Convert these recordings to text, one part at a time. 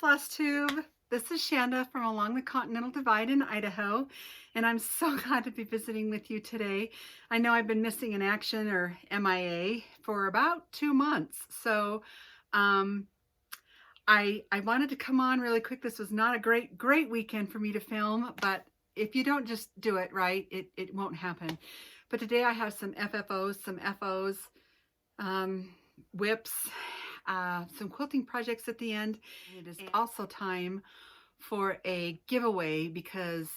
FlossTube. This is Shanda from along the Continental Divide in Idaho, and I'm so glad to be visiting with you today. I know I've been missing in action, or MIA, for about 2 months, so I wanted to come on really quick. This was not a great weekend for me to film, but if you don't just do it right, it won't happen. But today I have some FFOs, some FOs, whips, some quilting projects at the end. It is also time for a giveaway, because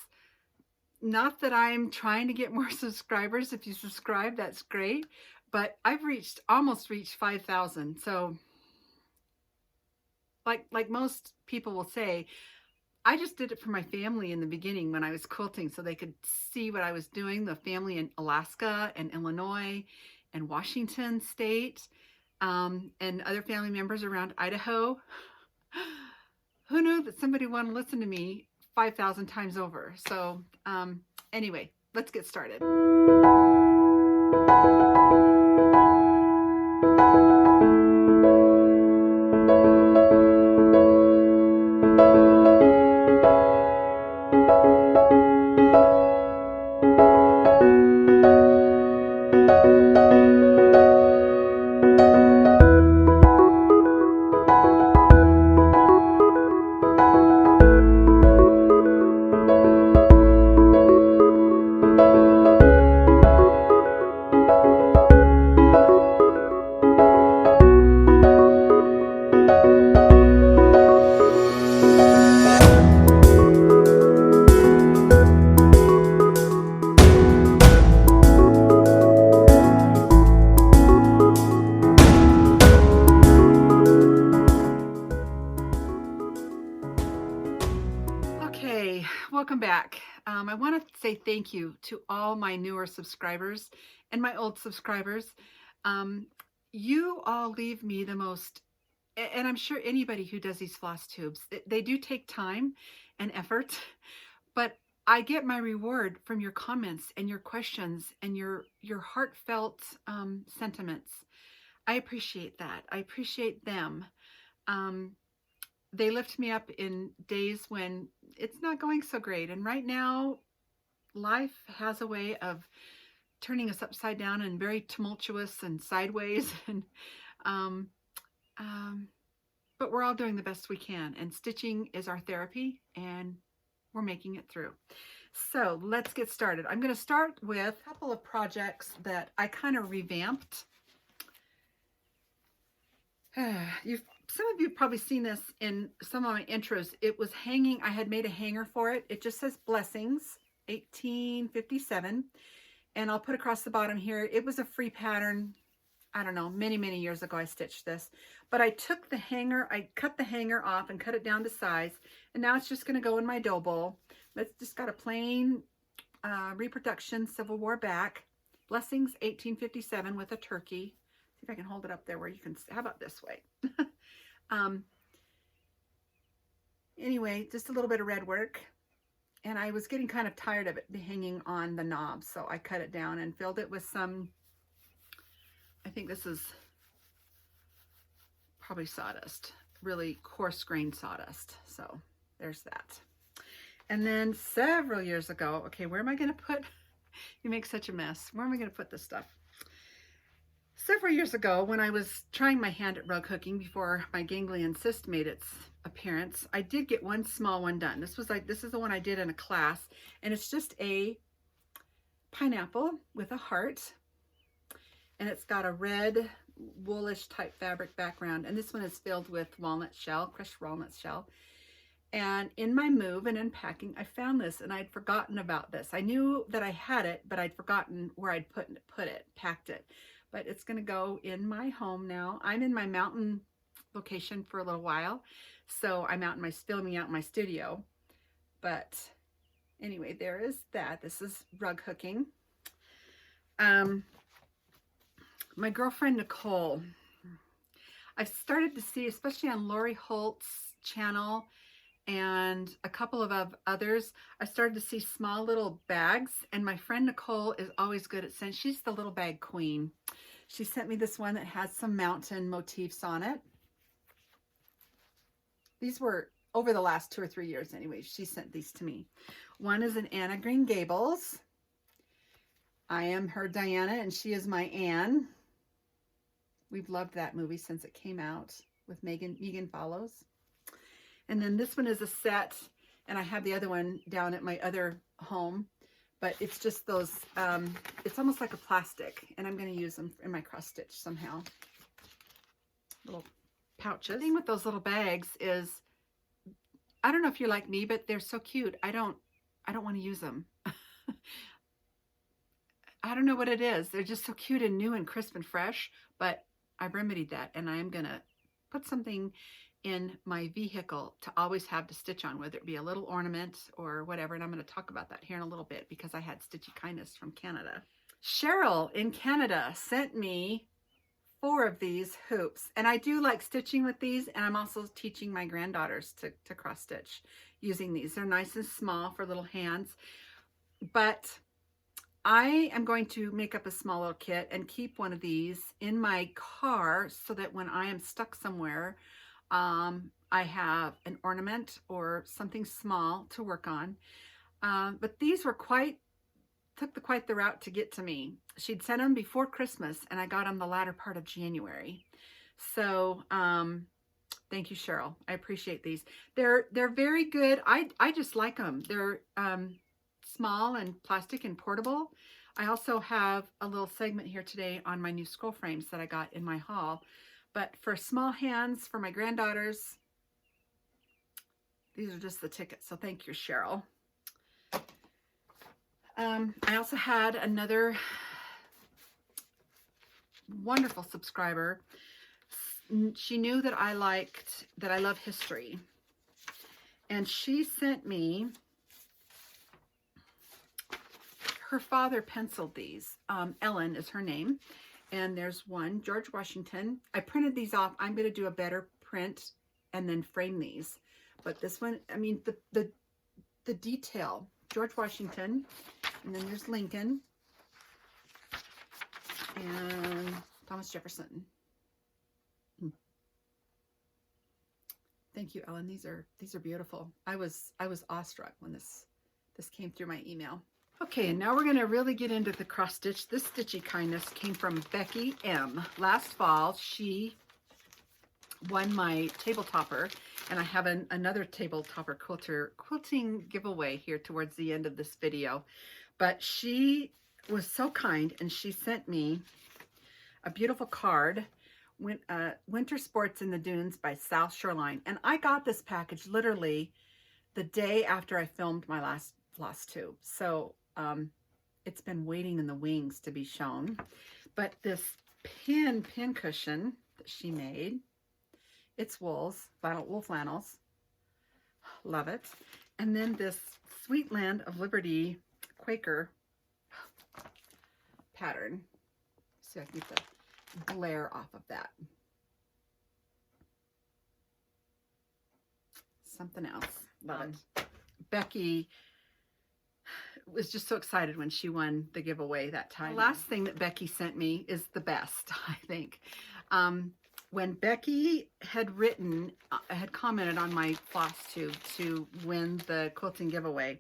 not that I'm trying to get more subscribers. If you subscribe, that's great, but I've almost reached 5,000. So like most people will say, I just did it for my family in the beginning when I was quilting, so they could see what I was doing. The family in Alaska and Illinois and Washington State, and other family members around Idaho. Who knew that somebody wanted to listen to me 5,000 times over? So anyway, let's get started. Welcome back. I want to say thank you to all my newer subscribers and my old subscribers. You all leave me the most, and I'm sure anybody who does these floss tubes, they do take time and effort, but I get my reward from your comments and your questions and your heartfelt sentiments. I appreciate that. I appreciate them. They lift me up in days when it's not going so great. And right now, life has a way of turning us upside down and very tumultuous and sideways. And but we're all doing the best we can. And stitching is our therapy, and we're making it through. So let's get started. I'm going to start with a couple of projects that I kind of revamped. Some of you have probably seen this in some of my intros. It was hanging. I had made a hanger for it. It just says Blessings 1857, and I'll put across the bottom here. It was a free pattern. I don't know, many years ago I stitched this, but I took the hanger, I cut the hanger off and cut it down to size, and now it's just going to go in my dough bowl. It's just got a plain reproduction Civil War back. Blessings 1857 with a turkey. See if I can hold it up there where you can. How about this way? Anyway, just a little bit of red work, and I was getting kind of tired of it hanging on the knob, so I cut it down and filled it with some, I think this is probably sawdust, really coarse grained sawdust. So there's that. And then several years ago, okay, where am I going to put, you make such a mess, where am I going to put this stuff? Several years ago, when I was trying my hand at rug hooking before my ganglion cyst made its appearance, I did get one small one done. This is the one I did in a class, and it's just a pineapple with a heart, and it's got a red woolish type fabric background, and this one is filled with walnut shell, crushed walnut shell. And in my move and unpacking, I found this, and I'd forgotten about this. I knew that I had it, but I'd forgotten where I'd put it, packed it. But it's going to go in my home now. I'm in my mountain location for a little while, so I'm out in my filming out in my studio. But anyway, there is that. This is rug hooking. My girlfriend Nicole, I've started to see, especially on Lori Holt's channel and a couple of others, I started to see small little bags, and my friend Nicole is always good at sending. She's the little bag queen. She sent me this one that has some mountain motifs on it. These were over the last 2 or 3 years anyway. She sent these to me. One is an Anna Green Gables. I am her Diana and she is my Anne. We've loved that movie since it came out with Megan Follows. And then this one is a set, and I have the other one down at my other home, but it's just those, it's almost like a plastic, and I'm going to use them in my cross stitch somehow. Little pouches. The thing with those little bags is, I don't know if you're like me, but they're so cute. I don't want to use them. I don't know what it is. They're just so cute and new and crisp and fresh, but I've remedied that, and I am going to put something in my vehicle to always have to stitch on, whether it be a little ornament or whatever. And I'm going to talk about that here in a little bit because I had Stitchy Kindness from Canada. Cheryl in Canada sent me 4 of these hoops, and I do like stitching with these, and I'm also teaching my granddaughters to cross stitch using these. They're nice and small for little hands, but I am going to make up a small little kit and keep one of these in my car so that when I am stuck somewhere, I have an ornament or something small to work on. But these were took quite the route to get to me. She'd sent them before Christmas, and I got them the latter part of January. So thank you, Cheryl. I appreciate these. They're very good. I just like them. They're small and plastic and portable. I also have a little segment here today on my new scroll frames that I got in my haul. But for small hands, for my granddaughters, these are just the tickets. So thank you, Cheryl. I also had another wonderful subscriber. She knew that I love history. And she sent me, her father penciled these. Ellen is her name. And there's one, George Washington. I printed these off. I'm going to do a better print and then frame these. But this one, I mean, the detail, George Washington, and then there's Lincoln and Thomas Jefferson. Thank you, Ellen. These are beautiful. I was awestruck when this came through my email. Okay, and now we're going to really get into the cross stitch. This Stitchy Kindness came from Becky M. Last fall, she won my table topper, and I have another table topper quilting giveaway here towards the end of this video. But she was so kind, and she sent me a beautiful card, Winter Sports in the Dunes by South Shoreline. And I got this package literally the day after I filmed my last FlossTube. So it's been waiting in the wings to be shown. But this pin cushion that she made, it's wool flannels. Love it. And then this Sweet Land of Liberty Quaker pattern. So I can get the glare off of that. Something else. Love it. Becky was just so excited when she won the giveaway that time. The last thing that Becky sent me is the best, I think. When Becky had commented on my FlossTube to win the quilting giveaway,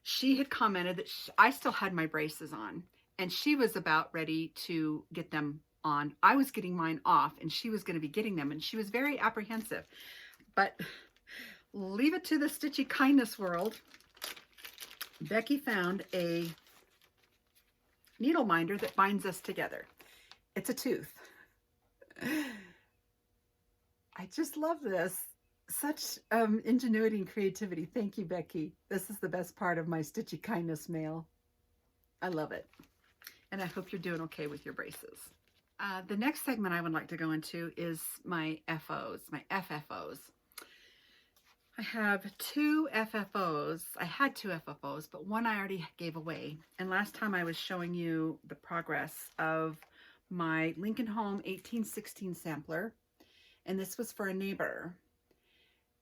she had commented that I still had my braces on, and she was about ready to get them on. I was getting mine off, and she was going to be getting them, and she was very apprehensive. But leave it to the Stitchy Kindness world. Becky found a needle minder that binds us together. It's a tooth. I just love this. Such ingenuity and creativity. Thank you, Becky. This is the best part of my Stitchy Kindness mail. I love it. And I hope you're doing okay with your braces. The next segment I would like to go into is my FOs, my FFOs. I have 2 FFOs. I had 2 FFOs, but one I already gave away. And last time I was showing you the progress of my Lincoln Home 1816 sampler. And this was for a neighbor.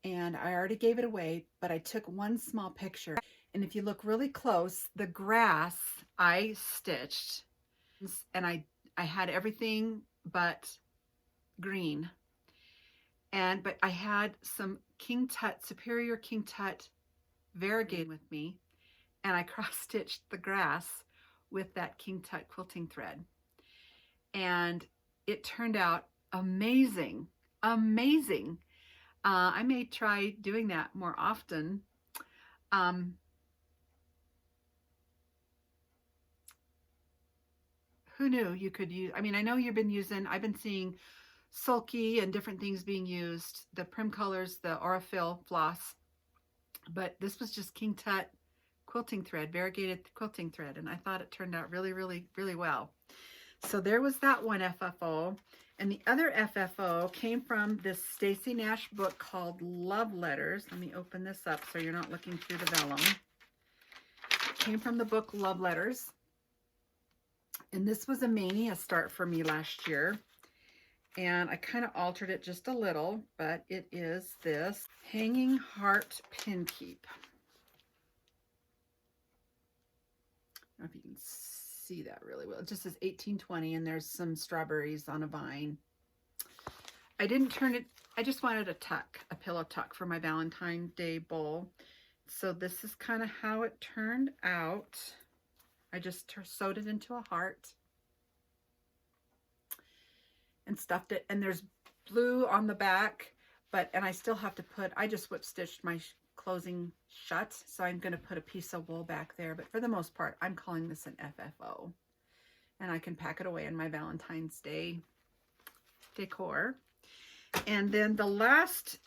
And I already gave it away, but I took one small picture. And if you look really close, the grass I stitched, and I had everything but green. but I had some King Tut, Superior King Tut variegated with me, and I cross-stitched the grass with that King Tut quilting thread. And it turned out amazing, amazing. I may try doing that more often. Who knew you could use, I mean, I know you've been using, I've been seeing sulky and different things being used, the Primcolors, the Aurifil floss, but this was just King Tut quilting thread, variegated quilting thread, and I thought it turned out really, really, really well. So there was that one FFO, and the other FFO came from this Stacy Nash book called Love Letters. Let me open this up so you're not looking through the vellum. It came from the book Love Letters, and this was a mania start for me last year. And I kind of altered it just a little, but it is this Hanging Heart Pin Keep. I don't know if you can see that really well. It just says 1820, and there's some strawberries on a vine. I didn't turn it, I just wanted a tuck, a pillow tuck for my Valentine's Day bowl. So this is kind of how it turned out. I just sewed it into a heart and stuffed it, and there's blue on the back, and I still have to put, I just whip stitched my closing shut, so I'm going to put a piece of wool back there, but for the most part I'm calling this an FFO, and I can pack it away in my Valentine's Day decor. And then the last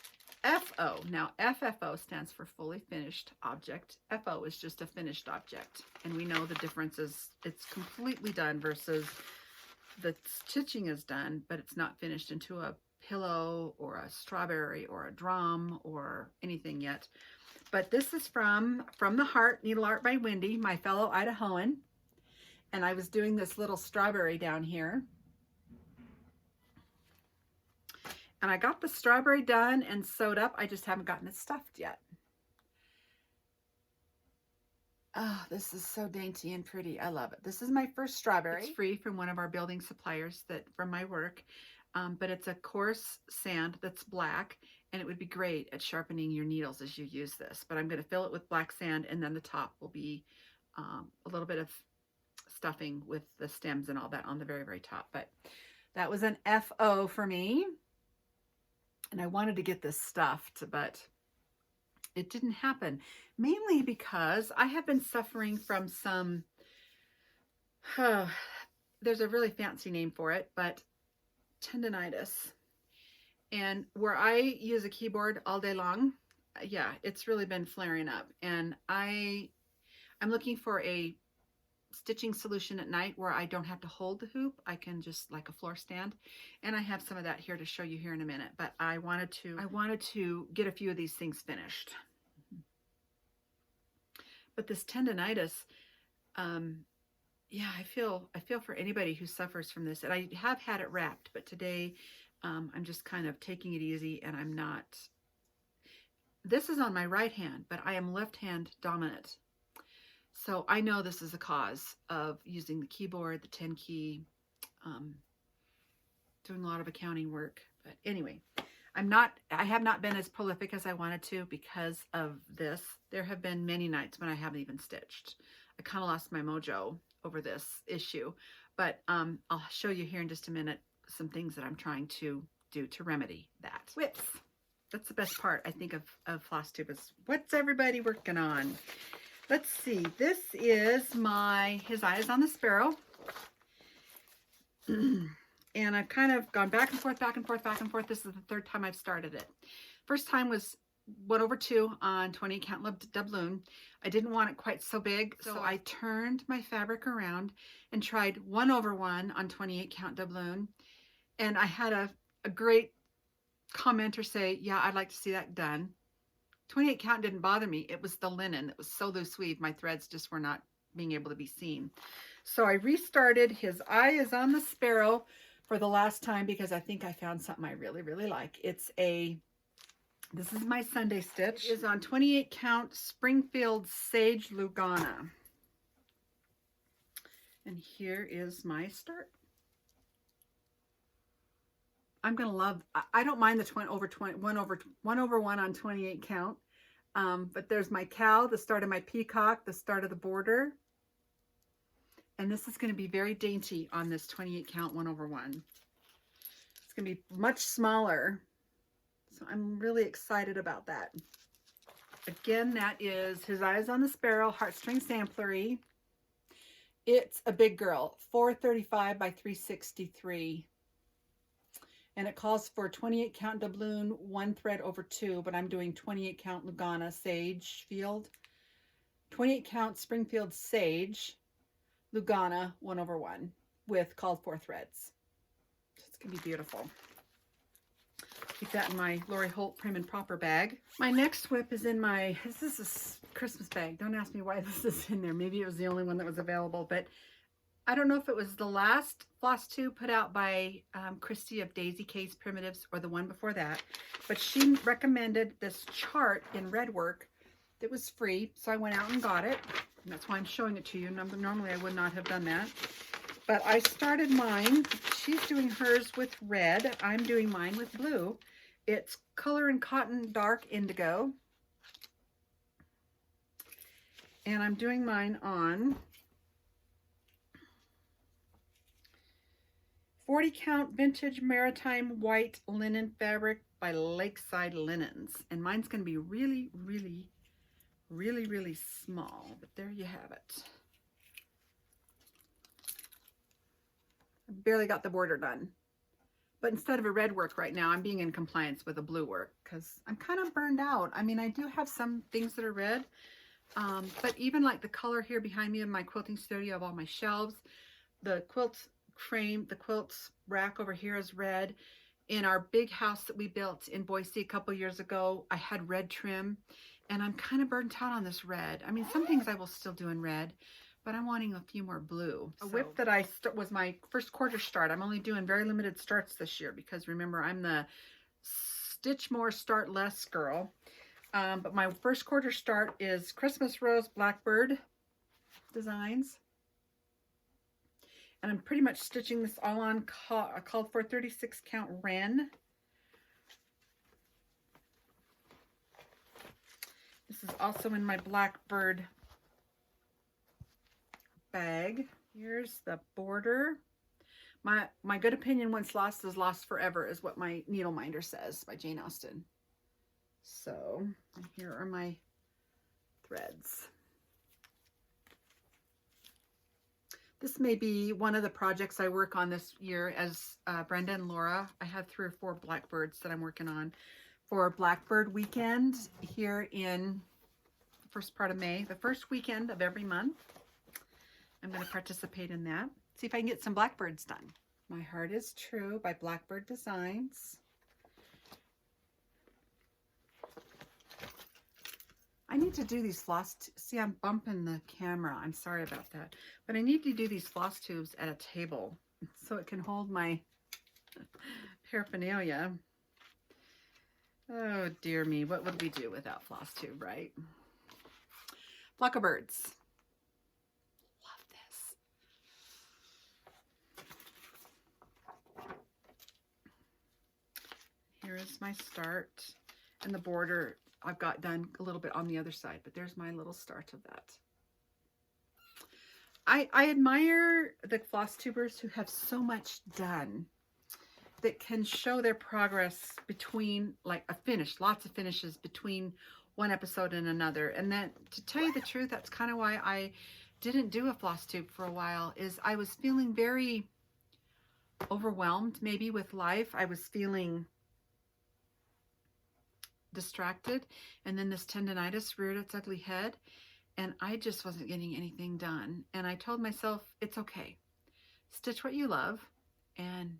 FO, now FFO stands for fully finished object. FO is just a finished object, and we know the difference is it's completely done versus the stitching is done, but it's not finished into a pillow or a strawberry or a drum or anything yet. But this is from the Heart, Needle Art by Wendy, my fellow Idahoan. And I was doing this little strawberry down here. And I got the strawberry done and sewed up. I just haven't gotten it stuffed yet. Oh, this is so dainty and pretty. I love it. This is my first strawberry. It's free from one of our building suppliers from my work, but it's a coarse sand that's black, and it would be great at sharpening your needles as you use this. But I'm going to fill it with black sand, and then the top will be a little bit of stuffing with the stems and all that on the very, very top. But that was an FO for me, and I wanted to get this stuffed, but it didn't happen, mainly because I have been suffering from some, there's a really fancy name for it, but tendonitis. And where I use a keyboard all day long, yeah, it's really been flaring up. And I'm looking for a stitching solution at night where I don't have to hold the hoop. I can just, like a floor stand, and I have some of that here to show you here in a minute. But I wanted to get a few of these things finished. But this tendonitis, yeah, I feel for anybody who suffers from this, and I have had it wrapped, but today I'm just kind of taking it easy, and I'm not. This is on my right hand, but I am left hand dominant. So I know this is a cause of using the keyboard, the 10 key, doing a lot of accounting work. But anyway, I have not been as prolific as I wanted to because of this. There have been many nights when I haven't even stitched. I kind of lost my mojo over this issue, but I'll show you here in just a minute some things that I'm trying to do to remedy that. Whips. That's the best part, I think, of FlossTube is what's everybody working on. Let's see, this is His Eyes on the Sparrow. And I've kind of gone back and forth, back and forth, back and forth. This is the third time I've started it. First time was 1/2 on 20 count doubloon. I didn't want it quite so big, so I turned my fabric around and tried 1/1 on 28 count doubloon. And I had a great commenter say, yeah, I'd like to see that done. 28 count didn't bother me. It was the linen that was so loose weave. My threads just were not being able to be seen. So I restarted His Eye is on the Sparrow for the last time because I think I found something I really, really like. This is my Sunday stitch. It is on 28 count Springfield Sage Lugana. And here is my start. I'm going to love, I don't mind the 1/1 on 28 count. But there's my cow, the start of my peacock, the start of the border. And this is going to be very dainty on this 28 count 1/1. It's going to be much smaller. So I'm really excited about that. Again, that is His Eyes on the Sparrow, Heartstring Samplery. It's a big girl, 435 by 363. And it calls for 28 count doubloon, 1 thread over 2, but I'm doing 28 count Lugana Sage Field, 28 count Springfield Sage, Lugana 1/1 with called for threads. So it's going to be beautiful. Keep that in my Lori Holt Prim and Proper bag. My next whip is in my, this is a Christmas bag. Don't ask me why this is in there. Maybe it was the only one that was available, but I don't know if it was the last FlossTube put out by Christy of Daisy Case Primitives or the one before that, but she recommended this chart in red work that was free, so I went out and got it, and that's why I'm showing it to you. Normally I would not have done that, but I started mine. She's doing hers with red. I'm doing mine with blue. It's Color and Cotton Dark Indigo, and I'm doing mine on 40 count vintage maritime white linen fabric by Lakeside Linens. And mine's going to be really, really, really, really small. But there you have it. I barely got the border done. But instead of a red work right now, I'm being in compliance with a blue work because I'm kind of burned out. I mean, I do have some things that are red. But even like the color here behind me in my quilting studio of all my shelves, the quilt frame, the quilts rack over here is red. In our big house that we built in Boise a couple years ago, I had red trim, and I'm kind of burnt out on this red. I mean, some things I will still do in red, but I'm wanting a few more blue. A whip that I was my first quarter start. I'm only doing very limited starts this year because remember, I'm the stitch more, start less girl. But my first quarter start is Christmas Rose Blackbird Designs. And I'm pretty much stitching this all on called for 36 count Wren. This is also in my Blackbird bag. Here's the border. My good opinion, once lost is lost forever, is what my needle minder says by Jane Austen. So here are my threads. This may be one of the projects I work on this year as Brenda and Laura. I have 3 or 4 blackbirds that I'm working on for Blackbird Weekend here in the first part of May, the first weekend of every month. I'm going to participate in that. See if I can get some blackbirds done. My Heart is True by Blackbird Designs. I need to do these see, I'm bumping the camera. I'm sorry about that. But I need to do these floss tubes at a table so it can hold my paraphernalia. Oh, dear me. What would we do without floss tube, right? Flock of Birds. Love this. Here is my start. And the border I've got done a little bit on the other side, but there's my little start of that. I admire the floss tubers who have so much done that can show their progress between like a finish, lots of finishes between one episode and another. And that, to tell you the truth, that's kind of why I didn't do a floss tube for a while, is I was feeling very overwhelmed maybe with life. I was feeling distracted, and then this tendonitis reared its ugly head, and I just wasn't getting anything done. And I told myself, it's okay. Stitch what you love and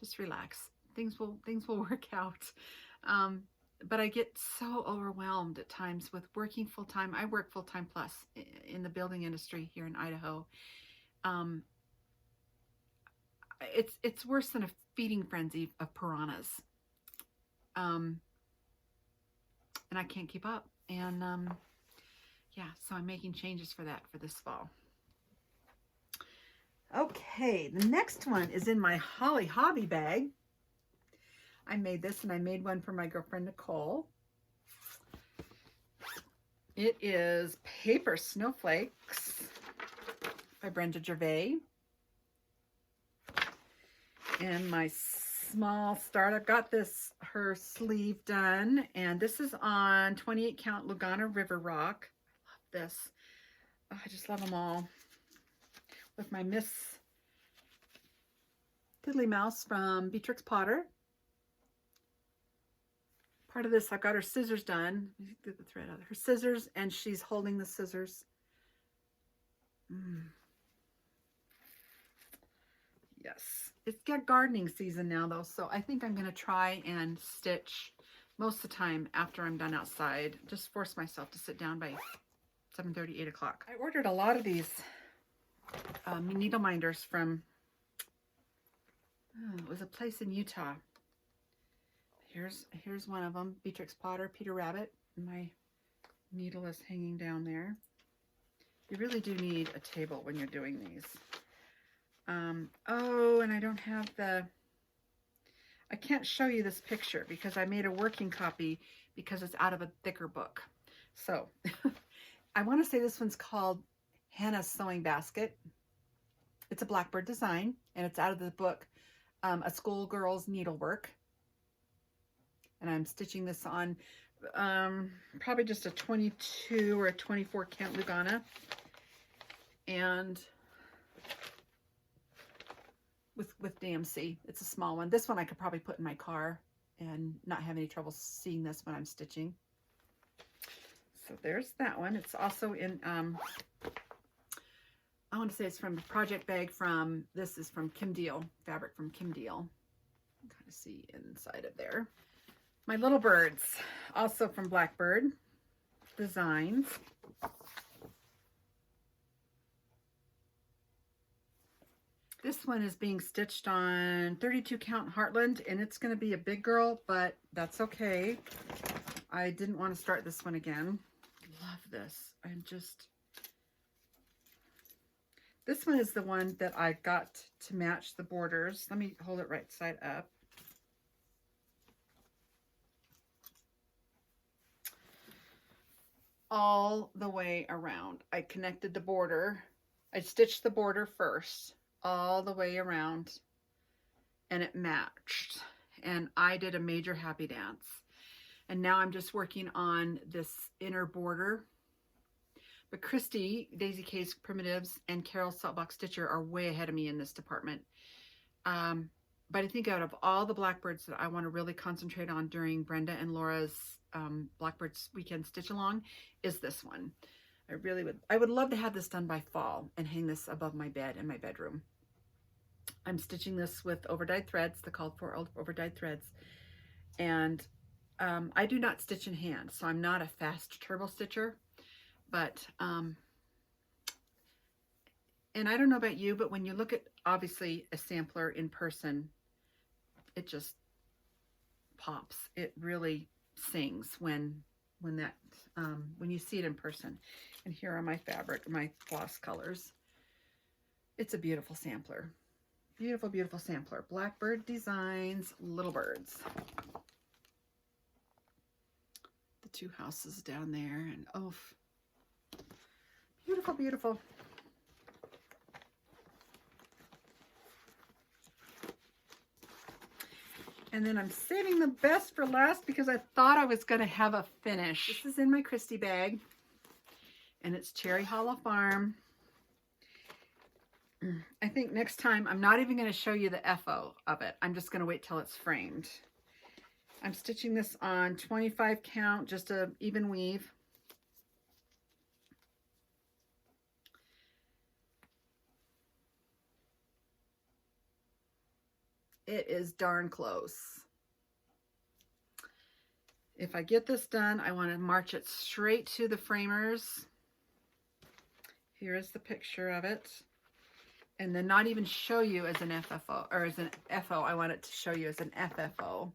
just relax. Things will work out. But I get so overwhelmed at times with working full-time. I work full-time plus in the building industry here in Idaho. It's worse than a feeding frenzy of piranhas. And I can't keep up. And yeah, so I'm making changes for that for this fall. Okay, the next one is in my Holly Hobby bag. I made this, and I made one for my girlfriend Nicole. It is Paper Snowflakes by Brenda Gervais. And my small start, I've got her sleeve done, and this is on 28 count Lugana River Rock. I love this. Oh, I just love them all. With my Miss Tiddly Mouse from Beatrix Potter. Part of this, I've got her scissors done. Let me get the thread out of her scissors, and she's holding the scissors. Yes, it's got gardening season now though, so I think I'm going to try and stitch most of the time after I'm done outside. Just force myself to sit down by 7:30, 8 o'clock. I ordered a lot of these needle minders from, it was a place in Utah. Here's one of them, Beatrix Potter, Peter Rabbit. My needle is hanging down there. You really do need a table when you're doing these. Oh, and I don't have I can't show you this picture because I made a working copy because it's out of a thicker book. So I want to say this one's called Hannah's Sewing Basket. It's a Blackbird design, and it's out of the book, A Schoolgirl's Needlework. And I'm stitching this on probably just a 22 or a 24 count Lugana. And with DMC. It's a small one. This one I could probably put in my car and not have any trouble seeing this when I'm stitching. So there's that one. It's also in, I want to say it's from a project bag from, this is from Kim Deal, fabric from Kim Deal. You can kind of see inside of there. My little birds, also from Blackbird Designs. This one is being stitched on 32 count Heartland, and it's going to be a big girl, but that's okay. I didn't want to start this one again. Love this. This one is the one that I got to match the borders. Let me hold it right side up. All the way around. I connected the border. I stitched the border first, all the way around, and it matched. And I did a major happy dance. And now I'm just working on this inner border. But Christy, Daisy K's Primitives, and Carol Saltbox Stitcher are way ahead of me in this department. But I think out of all the Blackbirds that I want to really concentrate on during Brenda and Laura's Blackbirds Weekend Stitch Along is this one. I would love to have this done by fall and hang this above my bed in my bedroom. I'm stitching this with overdyed threads, the called for overdyed threads. And I do not stitch in hand, so I'm not a fast turbo stitcher. But, and I don't know about you, but when you look at, obviously, a sampler in person, it just pops. It really sings when you see it in person. And here are my fabric, my floss colors. It's a beautiful sampler. Beautiful, beautiful sampler. Blackbird Designs, Little Birds. The two houses down there, and oh, beautiful, beautiful. And then I'm saving the best for last because I thought I was going to have a finish. This is in my Christy bag, and it's Cherry Hollow Farm. I think next time I'm not even going to show you the FO of it. I'm just going to wait till it's framed. I'm stitching this on 25 count, just a even weave. It is darn close. If I get this done, I want to march it straight to the framers. Here is the picture of it. And then not even show you as an FFO, or as an FO. I want it to show you as an FFO.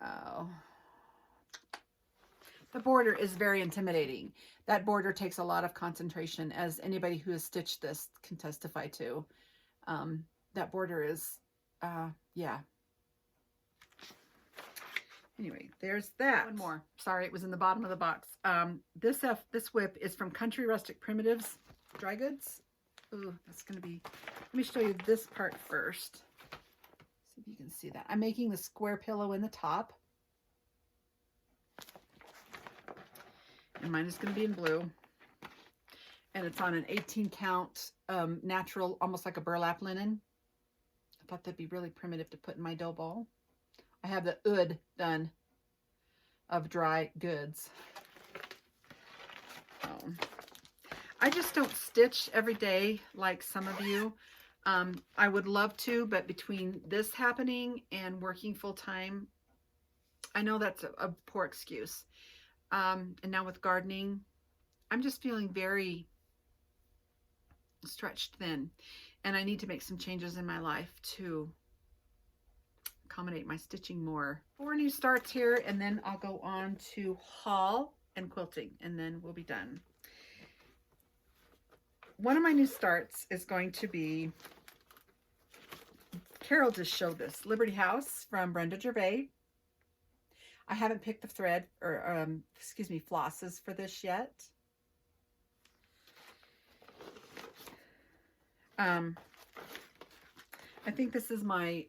Oh. The border is very intimidating. That border takes a lot of concentration, as anybody who has stitched this can testify to. That border is, yeah. Anyway, there's that. One more. Sorry, it was in the bottom of the box. This whip is from Country Rustic Primitives Dry Goods. Ooh, that's going to be, let me show you this part first. See if you can see that. I'm making the square pillow in the top. And mine is going to be in blue. And it's on an 18 count natural, almost like a burlap linen. I thought that'd be really primitive to put in my dough ball. I have the oud done of dry goods. I just don't stitch every day like some of you. I would love to, but between this happening and working full time, I know that's a poor excuse. And now with gardening, I'm just feeling very stretched thin, and I need to make some changes in my life to accommodate my stitching more. 4 new starts here, and then I'll go on to haul and quilting, and then we'll be done. One of my new starts is going to be, Carol just showed this, Liberty House from Brenda Gervais. I haven't picked the thread, or excuse me, flosses for this yet. I think this is my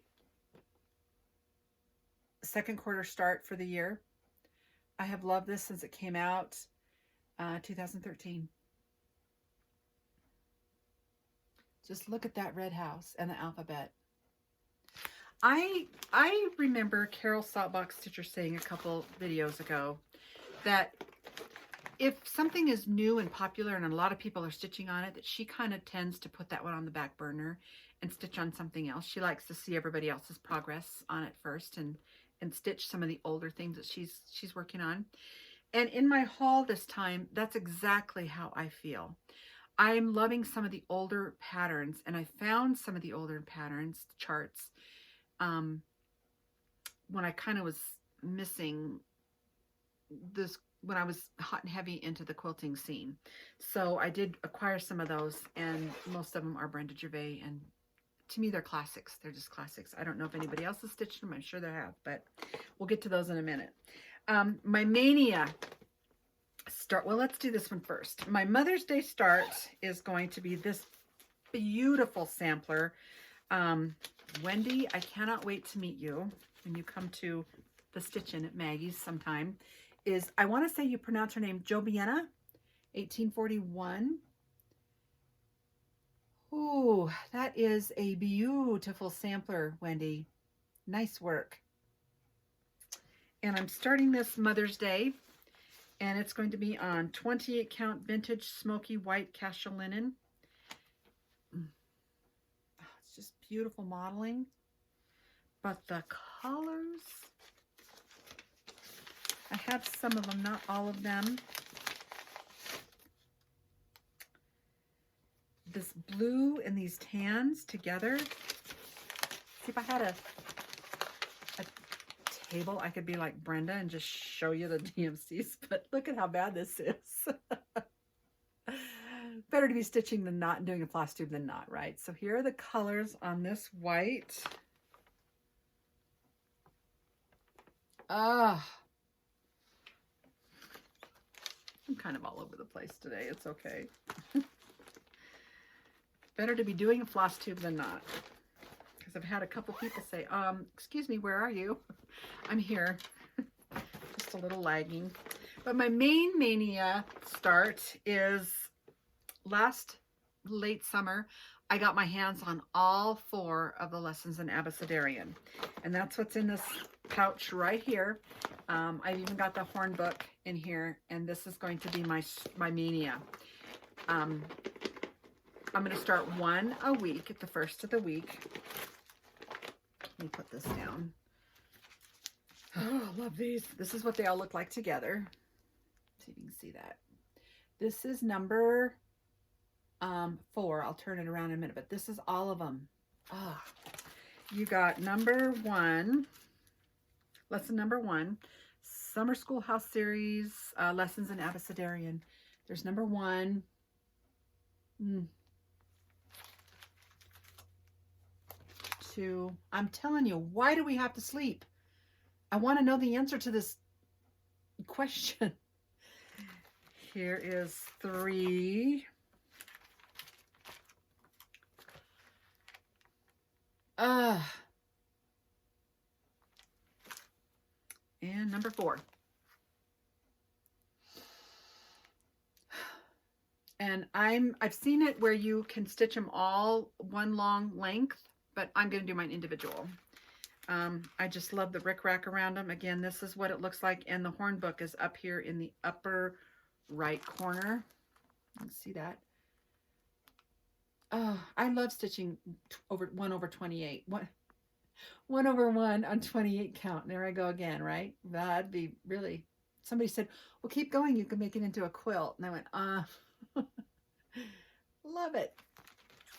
second quarter start for the year. I have loved this since it came out, 2013. Just look at that red house and the alphabet. I remember Carol Saltbox Stitcher saying a couple videos ago that if something is new and popular and a lot of people are stitching on it, that she kind of tends to put that one on the back burner and stitch on something else. She likes to see everybody else's progress on it first and stitch some of the older things that she's working on. And in my haul this time, that's exactly how I feel. I'm loving some of the older patterns, and I found some of the older patterns, charts, when I kind of was missing this, when I was hot and heavy into the quilting scene. So I did acquire some of those, and most of them are Brenda Gervais, and to me, they're classics. They're just classics. I don't know if anybody else has stitched them. I'm sure they have, but we'll get to those in a minute. My mania start, well, let's do this one first. My Mother's Day start is going to be this beautiful sampler. Wendy, I cannot wait to meet you when you come to the Stitch-In at Maggie's sometime. I want to say you pronounce her name Jobiena, 1841. Ooh, that is a beautiful sampler, Wendy. Nice work. And I'm starting this Mother's Day, and it's going to be on 28 count vintage smoky white casual linen. It's just beautiful modeling. But the colors, I have some of them, not all of them. This blue and these tans together. See, if I had a table, I could be like Brenda and just show you the DMCs, but look at how bad this is. Better to be stitching than not, and doing a FlossTube than not, right? So here are the colors on this white. I'm kind of all over the place today. It's okay. Better to be doing a FlossTube than not. Because I've had a couple people say, excuse me, where are you? I'm here. Just a little lagging. But my main mania start is last late summer. I got my hands on all 4 of the lessons in Abecedarian. And that's what's in this pouch right here. I've even got the horn book in here. And this is going to be my mania. I'm going to start 1 a week at the first of the week. Let me put this down. Oh, I love these. This is what they all look like together. See if you can see that. This is number 4. I'll turn it around in a minute, but this is all of them. You got number 1, lesson number 1, Summer Schoolhouse Series, Lessons in Abecedarian. There's number 1. Two. I'm telling you, why do we have to sleep? I want to know the answer to this question. Here is 3. And number 4. And I've seen it where you can stitch them all one long length, but I'm going to do mine individual. I just love the rickrack around them. Again, this is what it looks like, and the horn book is up here in the upper right corner. Let's see that. Oh, I love stitching 1 over 28. 1 over 1 on 28 count. There I go again, right? That'd be really... Somebody said, well, keep going. You can make it into a quilt. And I went, love it.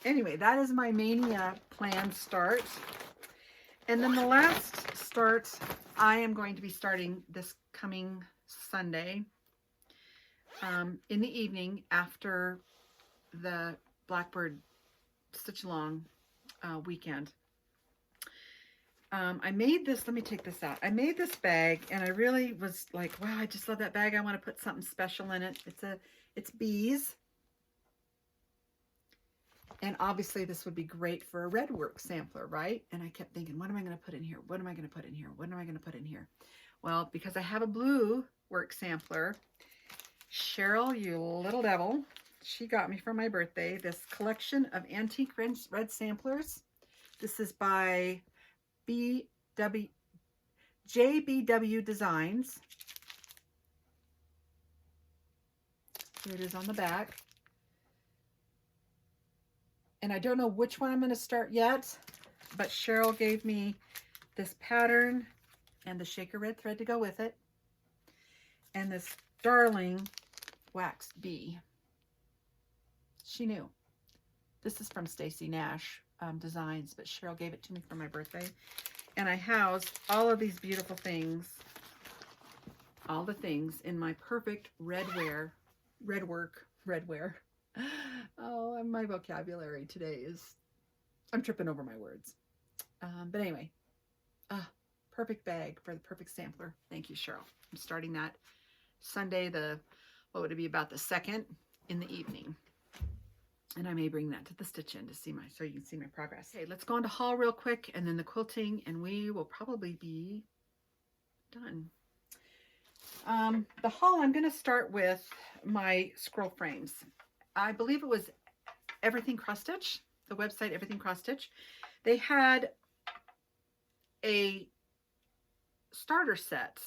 Anyway, that is my Mania plan start. And then the last start, I am going to be starting this coming Sunday in the evening after the Blackbird Stitch Along weekend. I made this, let me take this out. I made this bag and I really was like, wow, I just love that bag. I want to put something special in it. It's bees. And obviously this would be great for a red work sampler, right? And I kept thinking, what am I going to put in here? What am I going to put in here? What am I going to put in here? Well, because I have a blue work sampler, Cheryl, you little devil, she got me for my birthday this collection of antique red samplers. This is by JBW Designs. Here it is on the back. And I don't know which one I'm going to start yet, but Cheryl gave me this pattern and the shaker red thread to go with it, and this darling waxed bee. She knew. This is from Stacy Nash Designs, but Cheryl gave it to me for my birthday. And I housed all of these beautiful things, all the things in my perfect redwear. Oh, and my vocabulary today is, I'm tripping over my words. But anyway, perfect bag for the perfect sampler. Thank you, Cheryl. I'm starting that Sunday, what would it be, about the 2nd in the evening. And I may bring that to the stitch in to see so you can see my progress. Okay, let's go on to haul real quick and then the quilting, and we will probably be done. The haul, I'm going to start with my scroll frames. I believe it was Everything Cross Stitch, the website Everything Cross Stitch. They had a starter set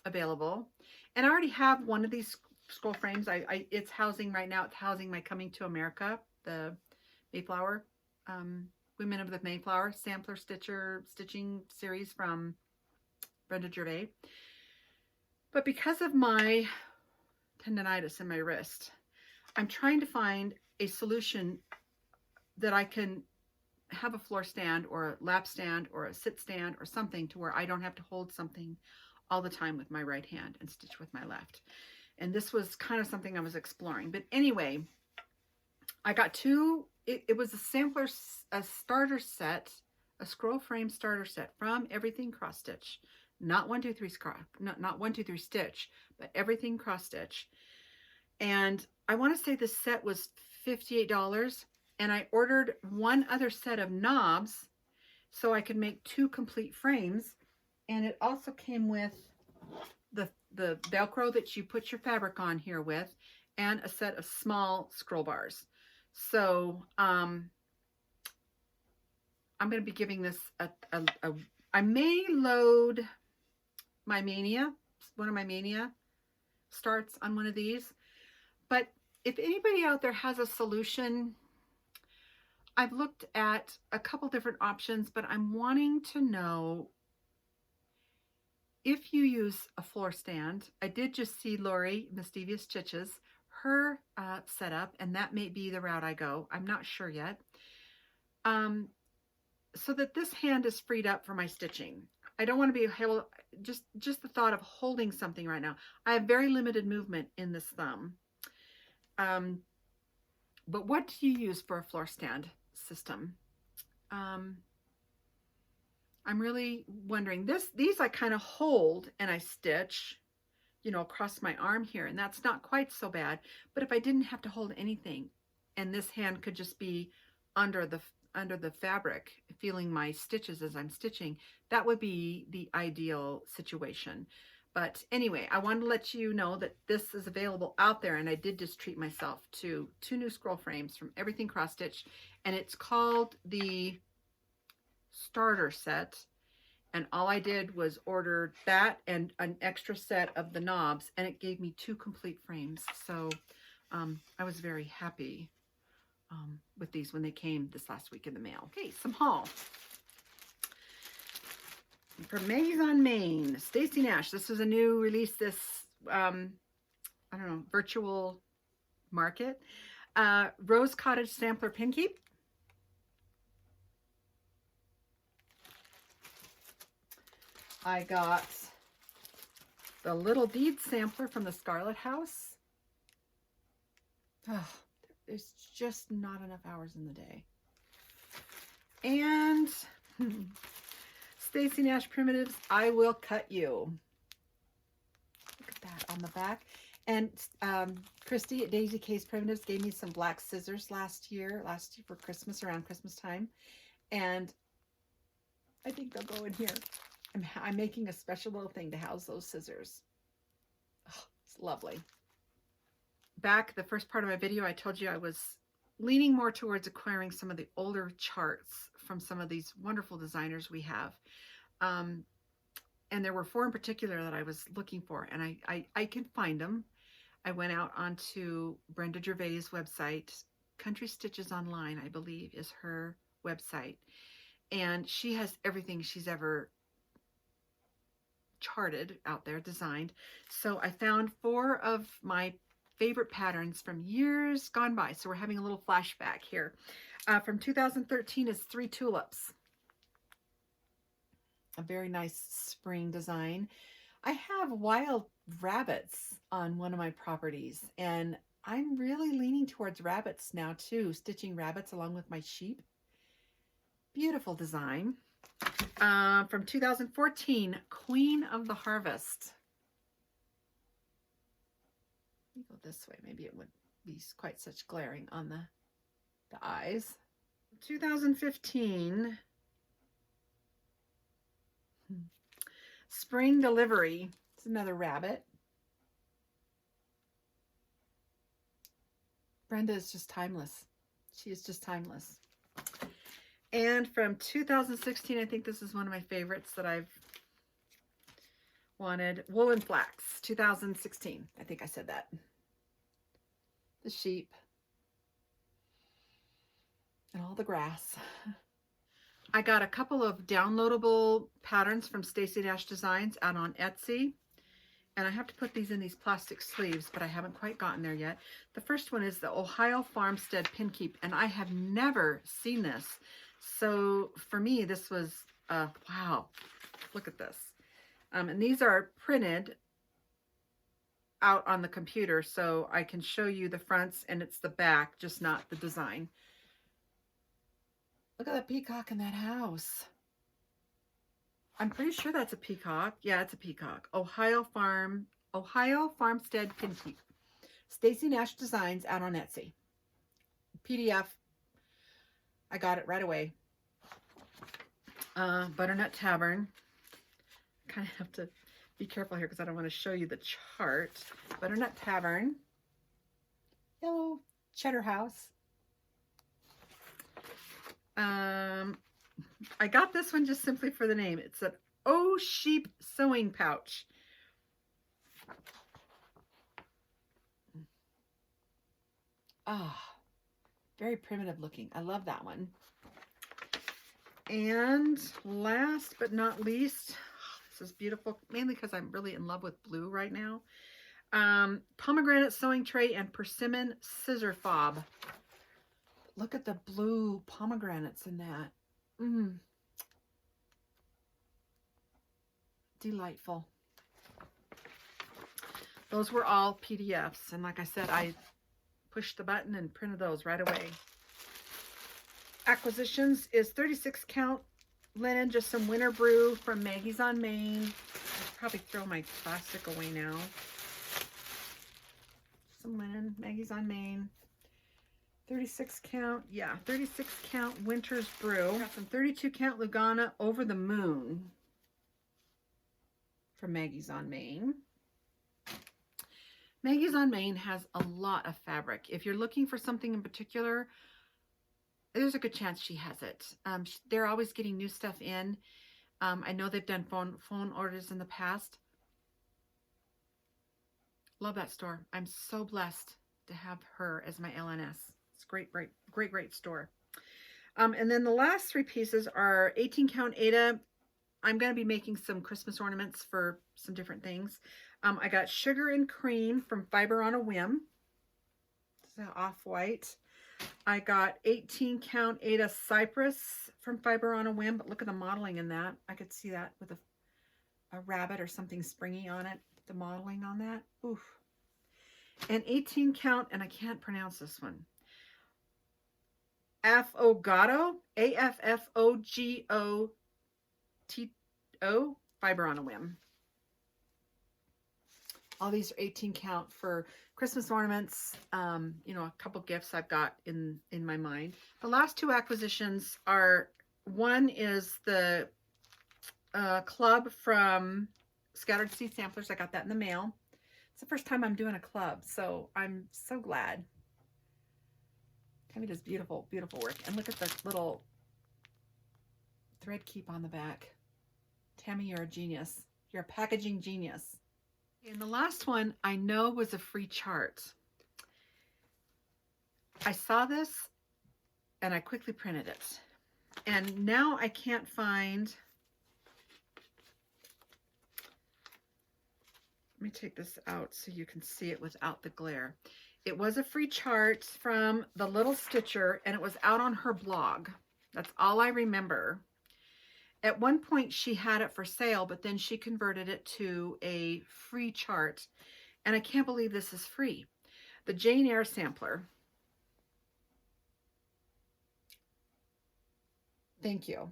available, and I already have one of these scroll frames. It's housing right now. It's housing my Coming to America, the Mayflower, Women of the Mayflower sampler stitching series from Brenda Gervais. But because of my tendonitis in my wrist, I'm trying to find a solution that I can have a floor stand or a lap stand or a sit stand or something to where I don't have to hold something all the time with my right hand and stitch with my left. And this was kind of something I was exploring. But anyway, I got two. It was a starter set, a scroll frame starter set from Everything Cross Stitch. Not 1, 2, 3 not 1, 2, 3 stitch, but Everything Cross Stitch. And I want to say the set was $58, and I ordered one other set of knobs so I could make 2 complete frames. And it also came with the Velcro that you put your fabric on here with, and a set of small scroll bars. So I'm going to be giving this I may load my Mania, one of my Mania starts on one of these. But if anybody out there has a solution, I've looked at a couple different options, but I'm wanting to know if you use a floor stand. I did just see Lori, Mischievous Stitches, her setup, and that may be the route I go. I'm not sure yet. So that this hand is freed up for my stitching. I don't want to be able, just the thought of holding something right now. I have very limited movement in this thumb. But what do you use for a floor stand system? I'm really wondering. These I kind of hold and I stitch, you know, across my arm here, and that's not quite so bad. But if I didn't have to hold anything, and this hand could just be under the fabric, feeling my stitches as I'm stitching, that would be the ideal situation. But anyway, I wanted to let you know that this is available out there, and I did just treat myself to 2 new scroll frames from Everything Cross Stitch, and it's called the Starter Set. And all I did was order that and an extra set of the knobs, and it gave me 2 complete frames. So I was very happy with these when they came this last week in the mail. Okay, some haul. From Maze on Main, Stacy Nash. This was a new release, this, I don't know, virtual market. Rose Cottage Sampler Pin Keep. I got the Little Bead Sampler from the Scarlet House. Oh, there's just not enough hours in the day. And Stacy Nash Primitives, I Will Cut You. Look at that on the back. And Christy at Daisy K's Primitives gave me some black scissors last year for Christmas, around Christmas time. And I think they'll go in here. I'm making a special little thing to house those scissors. Oh, it's lovely. Back, the first part of my video, I told you I was leaning more towards acquiring some of the older charts from some of these wonderful designers we have. And there were 4 in particular that I was looking for, and I can find them. I went out onto Brenda Gervais' website. Country Stitches Online, I believe, is her website. And she has everything she's ever charted out there, designed. So I found 4 of my favorite patterns from years gone by. So we're having a little flashback here. From 2013 is 3 Tulips. A very nice spring design. I have wild rabbits on one of my properties, and I'm really leaning towards rabbits now too, stitching rabbits along with my sheep. Beautiful design. From 2014, Queen of the Harvest. Let me go this way. Maybe it wouldn't be quite such glaring on the eyes. 2015, Spring Delivery. It's another rabbit. Brenda is just timeless. She is just timeless. And from 2016, I think this is one of my favorites that I've wanted. Wool and Flax, 2016. I think I said that. The sheep. And all the grass. I got a couple of downloadable patterns from Stacy Nash Designs out on Etsy. And I have to put these in these plastic sleeves, but I haven't quite gotten there yet. The first one is the Ohio Farmstead Pin Keep, and I have never seen this. So for me, this was, wow, look at this. And these are printed out on the computer, so I can show you the fronts, and it's the back, just not the design. Look at that peacock in that house. I'm pretty sure that's a peacock. Yeah, it's a peacock. Ohio Farmstead Pin Keep. Stacy Nash Designs out on Etsy. PDF. I got it right away. Butternut Tavern. Kind of have to be careful here because I don't want to show you the chart. Butternut Tavern. Yellow Cheddar House. I got this one just simply for the name. It's an Oh Sheep sewing pouch. Ah, very primitive looking. I love that one. And last but not least, this is beautiful, mainly because I'm really in love with blue right now. Pomegranate sewing tray and persimmon scissor fob. Look at the blue pomegranates in that. delightful. Those were all PDFs. And like I said, I pushed the button and printed those right away. Acquisitions is 36 count linen, just some winter brew from Maggie's on Main. I'll probably throw my plastic away now. Some linen, Maggie's on Main. 36 count, yeah, 36 count Winter's Brew. Got some 32 count Lugana Over the Moon from Maggie's on Main. Maggie's on Main has a lot of fabric. If you're looking for something in particular, there's a good chance she has it. They're always getting new stuff in. I know they've done phone orders in the past. Love that store. I'm so blessed to have her as my LNS. It's great store. And then the last three pieces are 18 count Eyre. I'm going to be making some Christmas ornaments for some different things. I got Sugar and Cream from Fiber on a Whim. It's an off-white. I got 18 count Eyre Cypress from Fiber on a Whim, but look at the modeling in that. I could see that with a rabbit or something springy on it. The modeling on that. Oof. And 18 count, and I can't pronounce this one. Affogato, Afffogoto, Fiber on a Whim. All these are 18 count for Christmas ornaments. You know, a couple gifts I've got in my mind. The last two acquisitions are, one is the club from Scattered Seed Samplers. I got that in the mail. It's the first time I'm doing a club, so I'm so glad. Tammy does beautiful, beautiful work. And look at the little thread keep on the back. Tammy, you're a genius. You're a packaging genius. And the last one I know was a free chart. I saw this and I quickly printed it. And now I can't find... Let me take this out so you can see it without the glare. It was a free chart from the Little Stitcher, and it was out on her blog. That's all I remember. At one point, she had it for sale, but then she converted it to a free chart. And I can't believe this is free. The Jane Eyre sampler. Thank you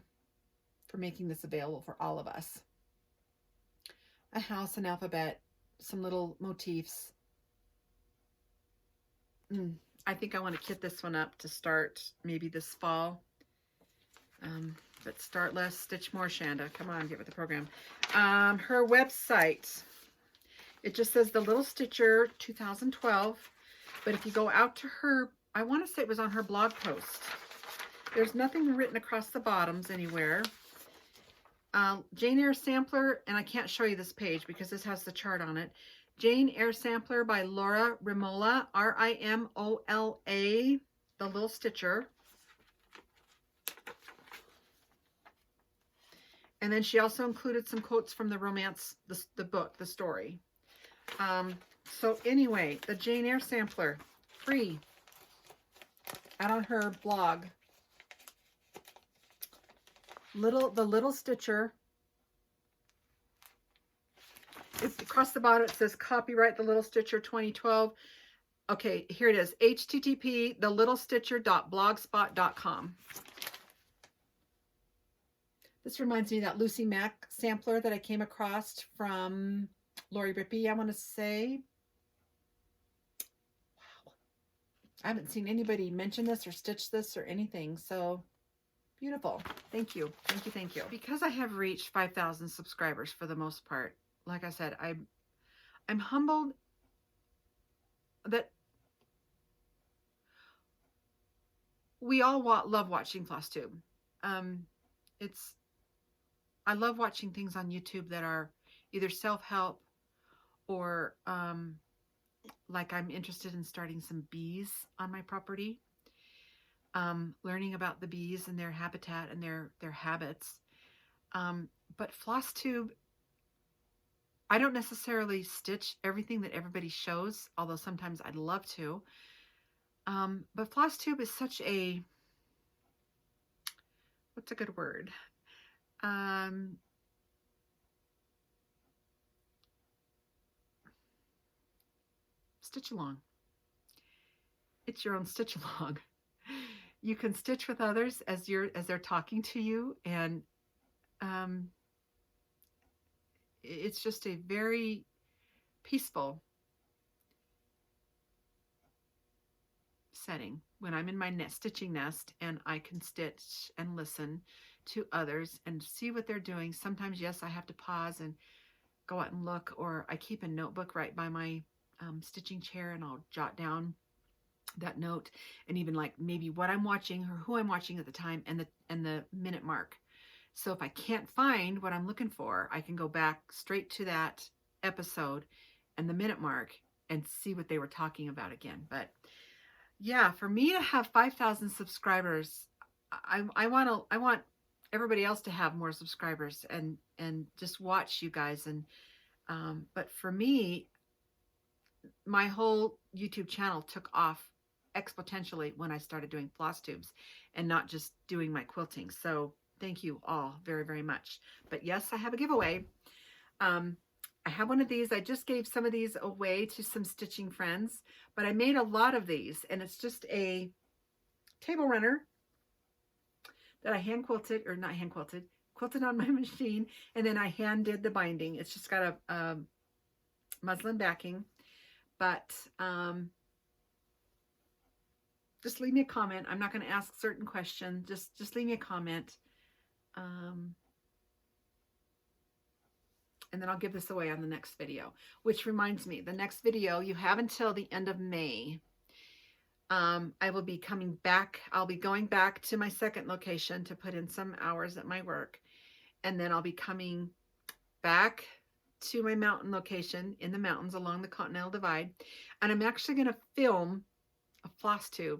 for making this available for all of us. A house, an alphabet, some little motifs. I think I want to kit this one up to start maybe this fall. But start less, stitch more, Shanda. Come on, get with the program. Her website, it just says The Little Stitcher 2012. But if you go out to her, I want to say it was on her blog post. There's nothing written across the bottoms anywhere. Jane Eyre Sampler, and I can't show you this page because this has the chart on it. Jane Eyre Sampler by Laura Rimola, R-I-M-O-L-A, The Little Stitcher. And then she also included some quotes from the romance, the book, the story. So anyway, the Jane Eyre Sampler, free, out on her blog. The Little Stitcher. It's across the bottom. It says copyright The Little Stitcher 2012. Okay, here it is. http thelittlestitcher.blogspot.com. This reminds me of that Lucy Mack sampler that I came across from Lori Rippey, I want to say. Wow. I haven't seen anybody mention this or stitch this or anything, so beautiful. Thank you. Thank you. Thank you. Because I have reached 5,000 subscribers for the most part, like I said, I'm humbled that we all love watching FlossTube. I love watching things on YouTube that are either self-help or like I'm interested in starting some bees on my property. Learning about the bees and their habitat and their habits. But FlossTube, I don't necessarily stitch everything that everybody shows, although sometimes I'd love to. But FlossTube is such a, what's a good word? stitch along. It's your own stitch along. You can stitch with others as they're talking to you, and it's just a very peaceful setting when I'm in my stitching nest, and I can stitch and listen to others and see what they're doing. Sometimes, yes, I have to pause and go out and look, or I keep a notebook right by my stitching chair, and I'll jot down that note, and even like maybe what I'm watching or who I'm watching at the time, and the minute mark. So if I can't find what I'm looking for, I can go back straight to that episode and the minute mark and see what they were talking about again. But yeah, for me to have 5,000 subscribers, I want everybody else to have more subscribers and just watch you guys. And but for me, my whole YouTube channel took off exponentially when I started doing floss tubes and not just doing my quilting. So thank you all very, very much. But yes, I have a giveaway. I have one of these. I just gave some of these away to some stitching friends, but I made a lot of these, and it's just a table runner that I hand quilted, or not hand quilted, quilted on my machine, and then I hand did the binding. It's just got a muslin backing, but just leave me a comment. I'm not going to ask certain questions. Just leave me a comment. And then I'll give this away on the next video, which reminds me, the next video you have until the end of May. I will be coming back. I'll be going back to my second location to put in some hours at my work. And then I'll be coming back to my mountain location in the mountains along the Continental Divide. And I'm actually going to film a floss tube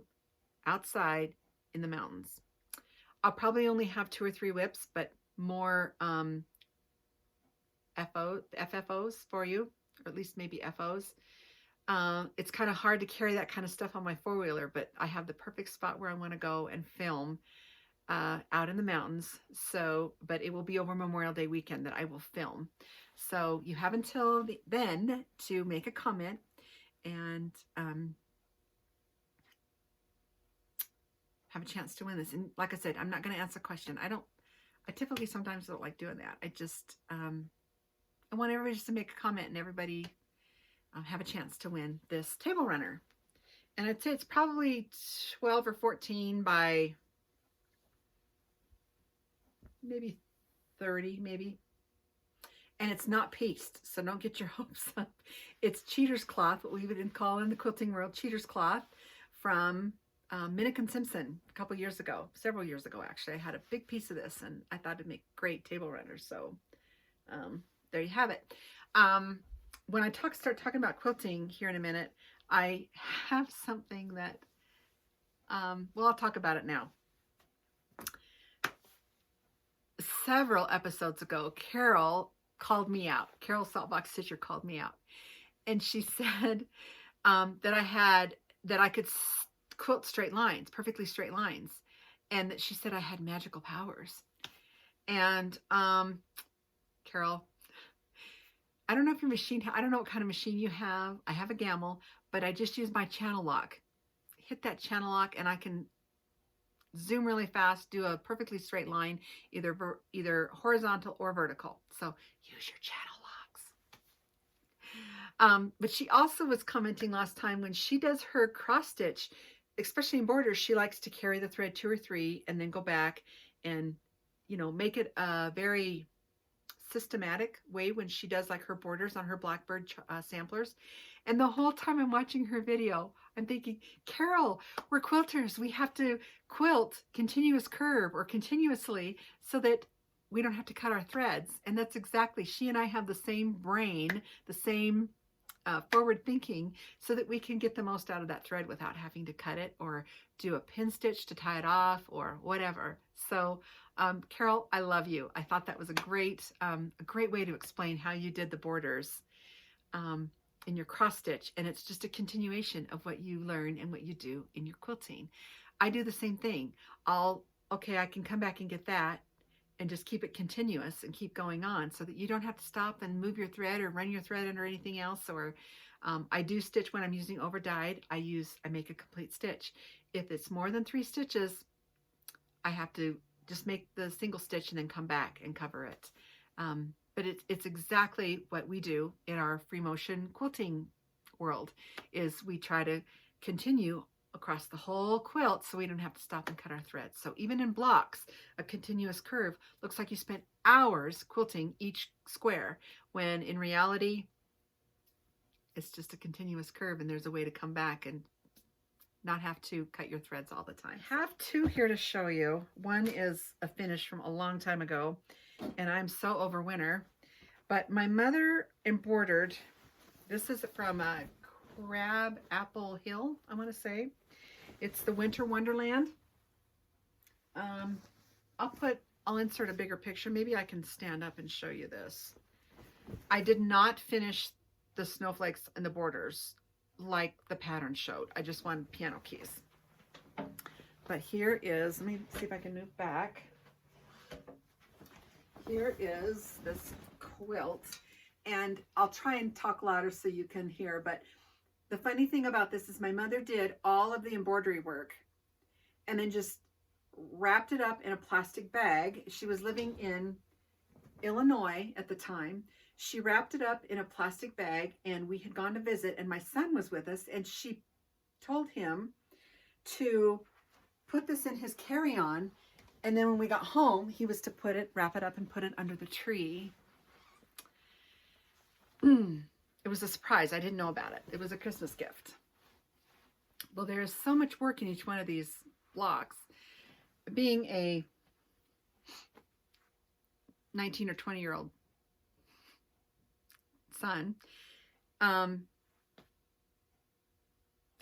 outside in the mountains. I'll probably only have 2 or 3 whips, but more FFOs for you, or at least maybe FOs. It's kind of hard to carry that kind of stuff on my 4-wheeler, but I have the perfect spot where I want to go and film out in the mountains. So, but it will be over Memorial Day weekend that I will film. So you have until then to make a comment and have a chance to win this. And like I said, I'm not going to answer a question. I typically sometimes don't like doing that. I just, I want everybody just to make a comment and everybody have a chance to win this table runner. And I'd say it's probably 12 or 14 by maybe 30, maybe. And it's not pieced, so don't get your hopes up. It's cheater's cloth, what we would call in the quilting world cheater's cloth, from Minnick and Simpson a couple years ago, several years ago actually. I had a big piece of this, and I thought it'd make great table runners. So there you have it. When I start talking about quilting here in a minute, I have something that, well, I'll talk about it now. Several episodes ago, Carol called me out. Carol Saltbox Stitcher called me out, and she said that I could quilt straight lines, perfectly straight lines, and that she said I had magical powers. And Carol, I don't know if your machine, I don't know what kind of machine you have. I have a Gamble, but I just use my channel lock. Hit that channel lock and I can zoom really fast, do a perfectly straight line, either horizontal or vertical. So use your channel locks. But she also was commenting last time, when she does her cross stitch, especially in borders, she likes to carry the thread 2 or 3 and then go back and, make it a very systematic way when she does like her borders on her Blackbird samplers. And the whole time I'm watching her video, I'm thinking, Carol, we're quilters. We have to quilt continuous curve or continuously so that we don't have to cut our threads. And that's exactly, she and I have the same brain, the same forward thinking, so that we can get the most out of that thread without having to cut it or do a pin stitch to tie it off or whatever. So Carol, I love you. I thought that was a great way to explain how you did the borders in your cross stitch. And it's just a continuation of what you learn and what you do in your quilting. I do the same thing. I can come back and get that and just keep it continuous and keep going on so that you don't have to stop and move your thread or run your thread under anything else. Or I do stitch when I'm using over dyed. I make a complete stitch. If it's more than 3 stitches, I have to just make the single stitch and then come back and cover it. But it's exactly what we do in our free motion quilting world, is we try to continue across the whole quilt so we don't have to stop and cut our threads. So even in blocks, a continuous curve looks like you spent hours quilting each square, when in reality, it's just a continuous curve, and there's a way to come back and not have to cut your threads all the time. I have 2 here to show you. One is a finish from a long time ago, and I'm so over winter, but my mother embroidered, this is from Crab Apple Hill, I want to say. It's the Winter Wonderland. I'll insert a bigger picture. Maybe I can stand up and show you this. I did not finish the snowflakes and the borders like the pattern showed. I just wanted piano keys. But here is, let me see if I can move back. Here is this quilt, and I'll try and talk louder so you can hear, but the funny thing about this is my mother did all of the embroidery work and then just wrapped it up in a plastic bag. She was living in Illinois at the time. She wrapped it up in a plastic bag, and we had gone to visit, and my son was with us, and she told him to put this in his carry-on, and then when we got home, he was to wrap it up and put it under the tree. It was a surprise. I didn't know about it. It was a Christmas gift. Well, there's so much work in each one of these blocks. Being a 19 or 20-year-old son, that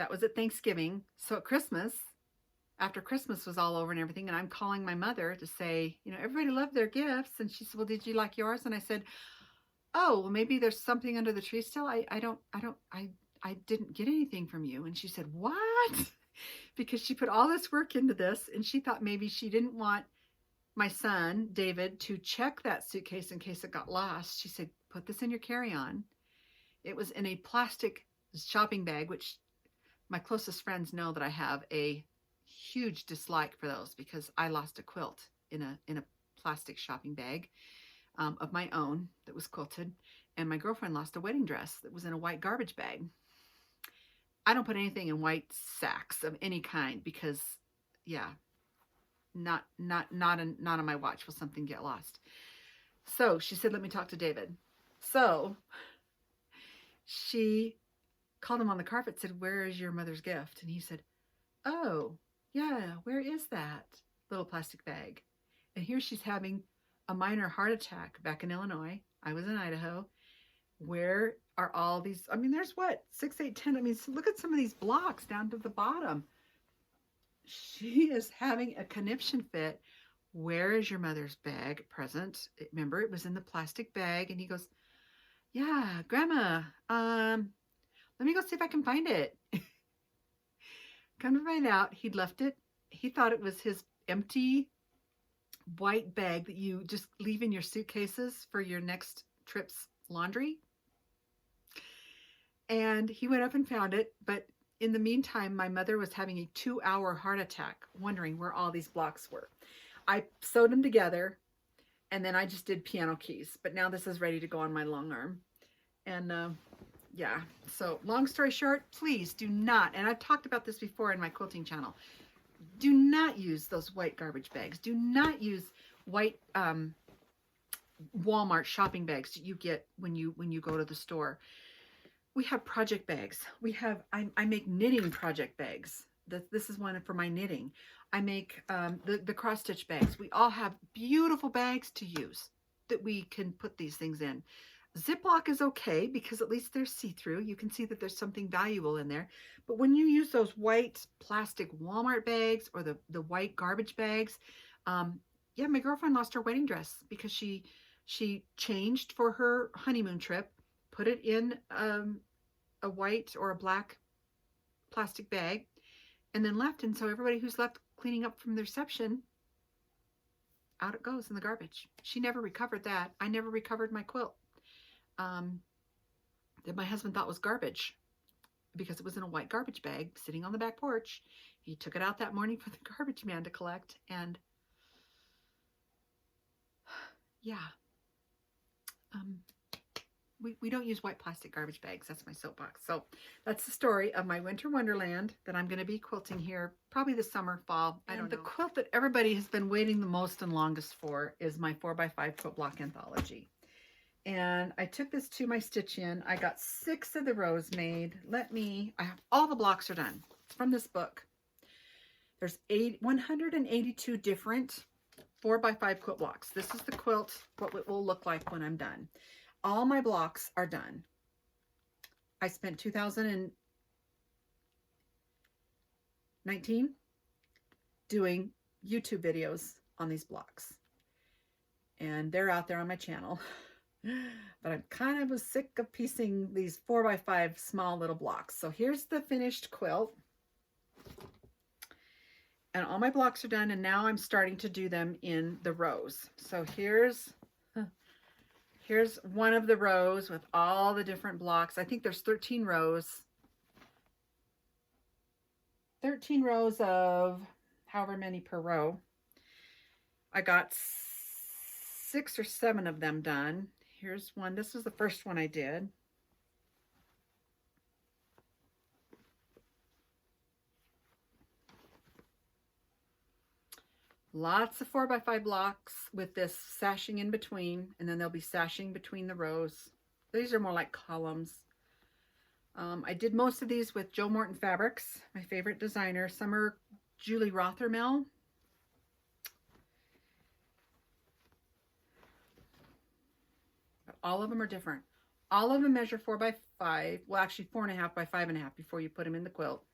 was at Thanksgiving. So at Christmas, after Christmas was all over and everything, and I'm calling my mother to say, you know, everybody loved their gifts. And she said, well, did you like yours? And I said, oh, well, maybe there's something under the tree still. I didn't get anything from you. And she said, what? Because she put all this work into this, and she thought maybe she didn't want my son, David, to check that suitcase in case it got lost. She said, put this in your carry-on. It was in a plastic shopping bag, which my closest friends know that I have a huge dislike for those, because I lost a quilt in a plastic shopping bag of my own that was quilted, and my girlfriend lost a wedding dress that was in a white garbage bag. I don't put anything in white sacks of any kind because, yeah, not on my watch will something get lost. So she said, let me talk to David. So she called him on the carpet, said, where is your mother's gift? And he said, oh, yeah, where is that little plastic bag? And here she's having a minor heart attack back in Illinois. I was in Idaho. Where are all these? I mean, there's what, 6, 8, 10. I mean, so look at some of these blocks down to the bottom. She is having a conniption fit. Where is your mother's bag present? Remember, it was in the plastic bag. And he goes, yeah, Grandma, let me go see if I can find it. Come to find out, he'd left it. He thought it was his empty white bag that you just leave in your suitcases for your next trip's laundry. And he went up and found it. But in the meantime, my mother was having a 2-hour heart attack, wondering where all these blocks were. I sewed them together, and then I just did piano keys. But now this is ready to go on my long arm. And yeah, so long story short, please do not, and I've talked about this before in my quilting channel, do not use those white garbage bags. Do not use white Walmart shopping bags that you get when you go to the store. We have project bags. We have, I make knitting project bags. This is one for my knitting. I make the cross stitch bags. We all have beautiful bags to use that we can put these things in. Ziploc is okay because at least they're see-through. You can see that there's something valuable in there. But when you use those white plastic Walmart bags or the white garbage bags, yeah, my girlfriend lost her wedding dress because she changed for her honeymoon trip, put it in a white or a black plastic bag, and then left. And so everybody who's left cleaning up from the reception out it goes in the garbage. She never recovered that. I never recovered my quilt that my husband thought was garbage because it was in a white garbage bag sitting on the back porch. He took it out that morning for the garbage man to collect, and yeah, we don't use white plastic garbage bags. That's my soapbox. So that's the story of my Winter Wonderland that I'm going to be quilting here probably this summer, fall. I don't know. The quilt that everybody has been waiting the most and longest for is my 4x5 quilt block anthology. And I took this to my stitch in. I got 6 of the rows made. I have all the blocks are done. It's from this book. There's 182 different 4x5 quilt blocks. This is the quilt, what it will look like when I'm done. All my blocks are done. I spent 2019 doing YouTube videos on these blocks. And they're out there on my channel. But I kind of was sick of piecing these 4x5 small little blocks. So here's the finished quilt. And all my blocks are done, and now I'm starting to do them in the rows. So here's one of the rows with all the different blocks. I think there's 13 rows. 13 rows of however many per row. I got 6 or 7 of them done. Here's one. This was the first one I did. Lots of 4x5 blocks with this sashing in between, and then there'll be sashing between the rows. These are more like columns. I did most of these with Joe Morton Fabrics, my favorite designer. Some are Julie Rothermel. All of them are different. All of them measure 4x5. Well, actually 4.5 by 5.5 before you put them in the quilt.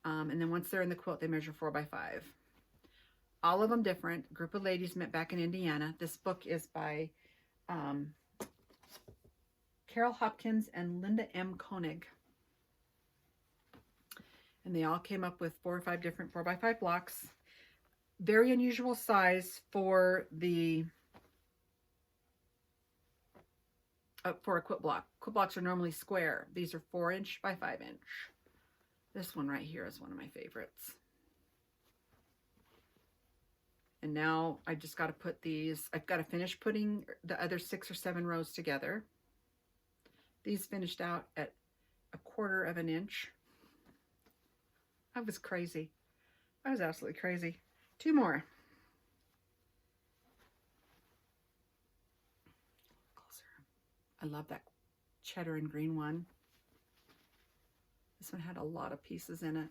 And then once they're in the quilt, they measure 4x5. All of them different. Group of ladies met back in Indiana. This book is by Carol Hopkins and Linda M. Koenig. And they all came up with 4 or 5 different 4x5 blocks. Very unusual size for the for a quilt block. Quilt blocks are normally square. These are 4" by 5". This one right here is one of my favorites. And now I just got to put these, I've got to finish putting the other 6 or 7 rows together. These finished out at 1/4 inch. I was crazy. I was absolutely crazy. 2 more. I love that cheddar and green one. This one had a lot of pieces in it.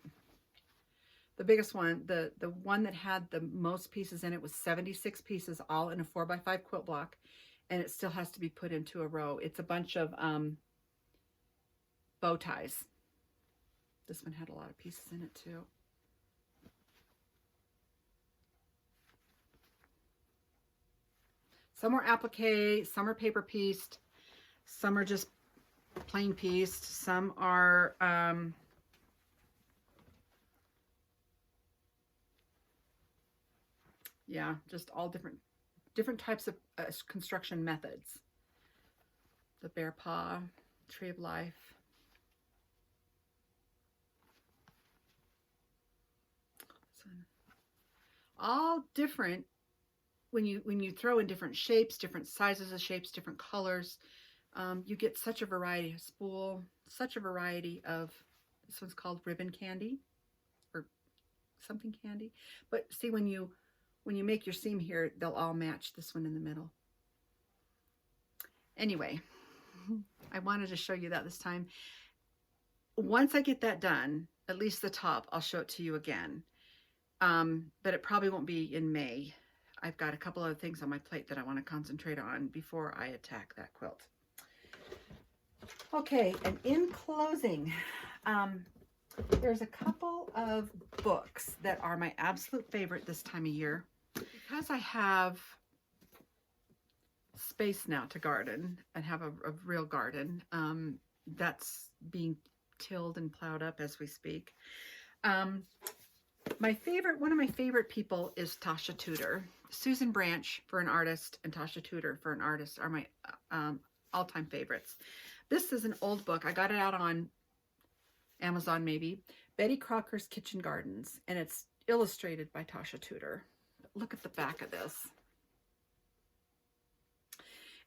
The biggest one, the one that had the most pieces in it was 76 pieces, all in a 4x5 quilt block, and it still has to be put into a row. It's a bunch of bow ties. This one had a lot of pieces in it too. Some are applique, some are paper pieced. Some are just plain pieced. Some are yeah, just all different types of construction methods. The bear paw, tree of life. All different when you throw in different shapes, different sizes of shapes, different colors. You get such a variety of spool, such a variety of, this one's called ribbon candy or something candy. But see, when you make your seam here, they'll all match this one in the middle. Anyway, I wanted to show you that this time. Once I get that done, at least the top, I'll show it to you again. But it probably won't be in May. I've got a couple other things on my plate that I want to concentrate on before I attack that quilt. Okay, and in closing, there's a couple of books that are my absolute favorite this time of year. Because I have space now to garden and have a real garden that's being tilled and plowed up as we speak. One of my favorite people is Tasha Tudor. Susan Branch for an artist and Tasha Tudor for an artist are my all-time favorites. This is an old book. I got it out on Amazon maybe. Betty Crocker's Kitchen Gardens, and it's illustrated by Tasha Tudor. Look at the back of this.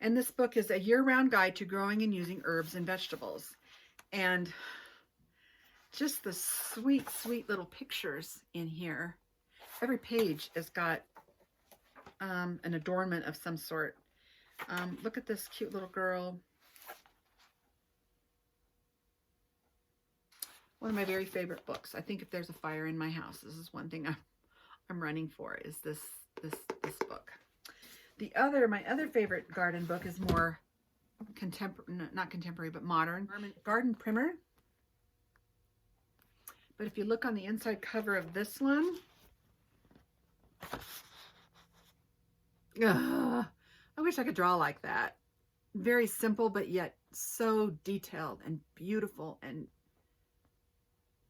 And this book is a year-round guide to growing and using herbs and vegetables. And just the sweet, sweet little pictures in here. Every page has got an adornment of some sort. Look at this cute little girl. One of my very favorite books. I think if there's a fire in my house, this is one thing I'm running for, is this book. My other favorite garden book is more contemporary, not contemporary, but modern. Garden Primer. But if you look on the inside cover of this one, I wish I could draw like that. Very simple, but yet so detailed and beautiful, and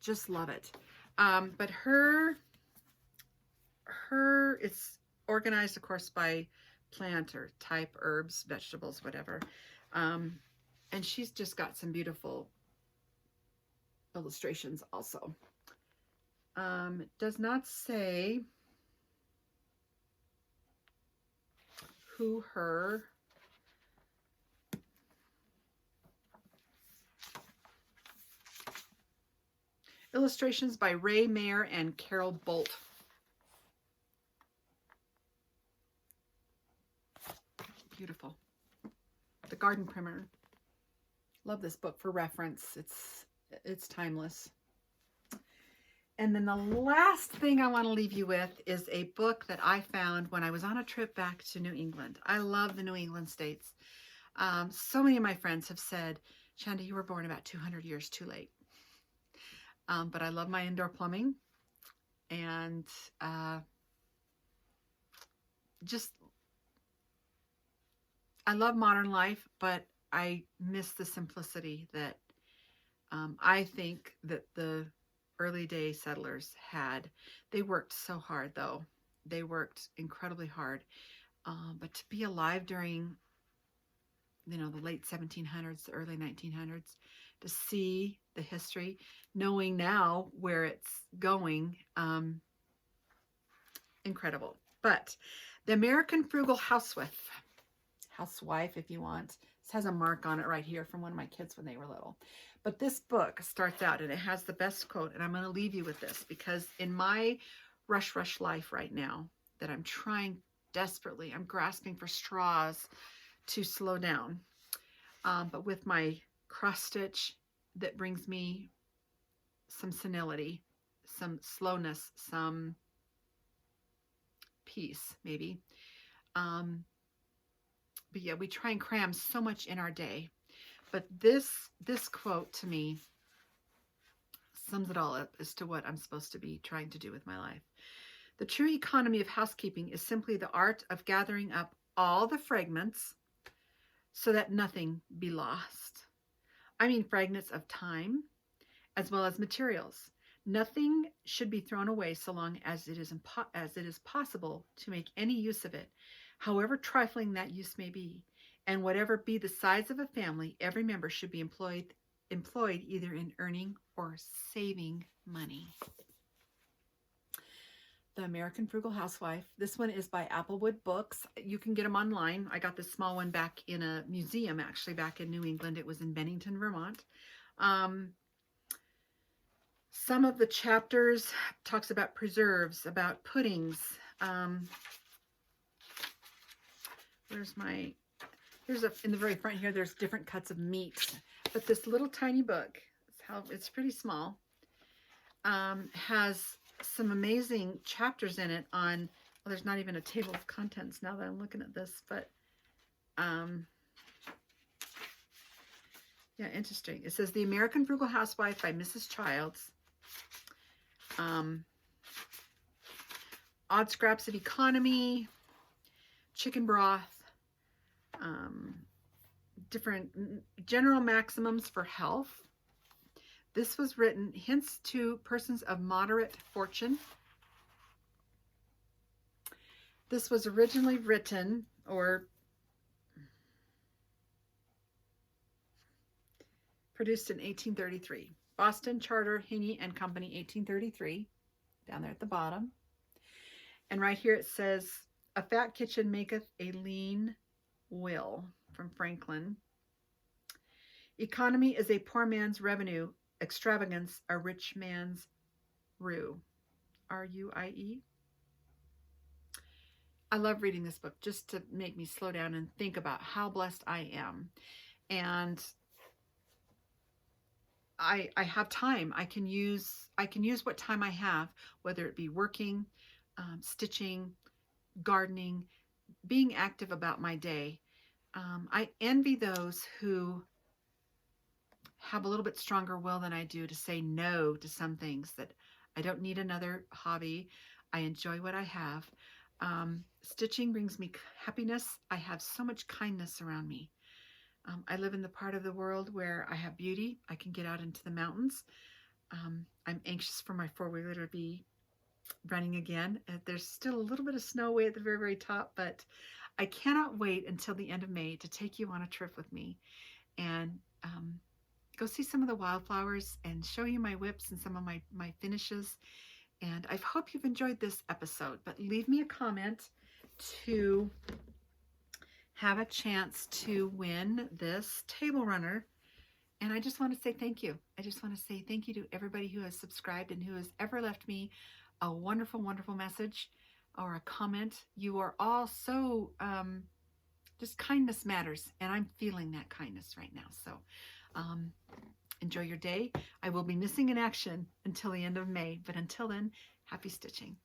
just love it. But it's organized, of course, by plant or type, herbs, vegetables, whatever. And she's just got some beautiful illustrations also. It does not say who her illustrations by Ray Mayer and Carol Bolt. Beautiful. The Garden Primer. Love this book for reference. It's timeless. And then the last thing I want to leave you with is a book that I found when I was on a trip back to New England. I love the New England states. So many of my friends have said, Shanda, you were born about 200 years too late. But I love my indoor plumbing, and I love modern life, but I miss the simplicity that I think that the early day settlers had. They worked so hard, though. They worked incredibly hard. But to be alive during, the late 1700s, the early 1900s, to see the history, knowing now where it's going, incredible. But the American Frugal Housewife, if you want. This has a mark on it right here from one of my kids when they were little. But this book starts out, and it has the best quote, and I'm going to leave you with this, because in my rush life right now, that I'm trying desperately, I'm grasping for straws to slow down. But with my cross stitch, that brings me some senility, some slowness, some peace, maybe. But yeah, we try and cram so much in our day. But this quote to me sums it all up as to what I'm supposed to be trying to do with my life. The true economy of housekeeping is simply the art of gathering up all the fragments so that nothing be lost. I mean fragments of time as well as materials. Nothing should be thrown away so long as it is possible to make any use of it, however trifling that use may be. And whatever be the size of a family, every member should be employed either in earning or saving money. The American Frugal Housewife. This one is by Applewood Books. You can get them online. I got this small one back in a museum, actually, back in New England. It was in Bennington, Vermont. Some of the chapters talks about preserves, about puddings. In the very front here, there's different cuts of meat. But this little tiny book, it's pretty small, has some amazing chapters in it on, well, there's not even a table of contents now that I'm looking at this, but yeah, interesting. It says The American Frugal Housewife by Mrs. Childs. Odd Scraps of Economy, chicken broth, different general maximums for health. This was written, hints to persons of moderate fortune. This was originally written or produced in 1833. Boston Charter, Haney and Company, 1833, down there at the bottom. And right here it says, "A fat kitchen maketh a lean will," from Franklin. "Economy is a poor man's revenue, extravagance a rich man's rue." R-U-I-E. I love reading this book just to make me slow down and think about how blessed I am. And I have time. I can use what time I have, whether it be working, stitching, gardening, being active about my day. I envy those who have a little bit stronger will than I do to say no to some things, that I don't need another hobby. I enjoy what I have. Stitching brings me happiness. I have so much kindness around me. I live in the part of the world where I have beauty. I can get out into the mountains. I'm anxious for my four-wheeler to be running again. There's still a little bit of snow way at the very, very top, but I cannot wait until the end of May to take you on a trip with me and go see some of the wildflowers and show you my whips and some of my finishes. And I hope you've enjoyed this episode, but leave me a comment to have a chance to win this table runner. And I just want to say thank you. I just want to say thank you to everybody who has subscribed and who has ever left me a wonderful, wonderful message or a comment. You are all so, just kindness matters. And I'm feeling that kindness right now. So enjoy your day. I will be missing in action until the end of May. But until then, happy stitching.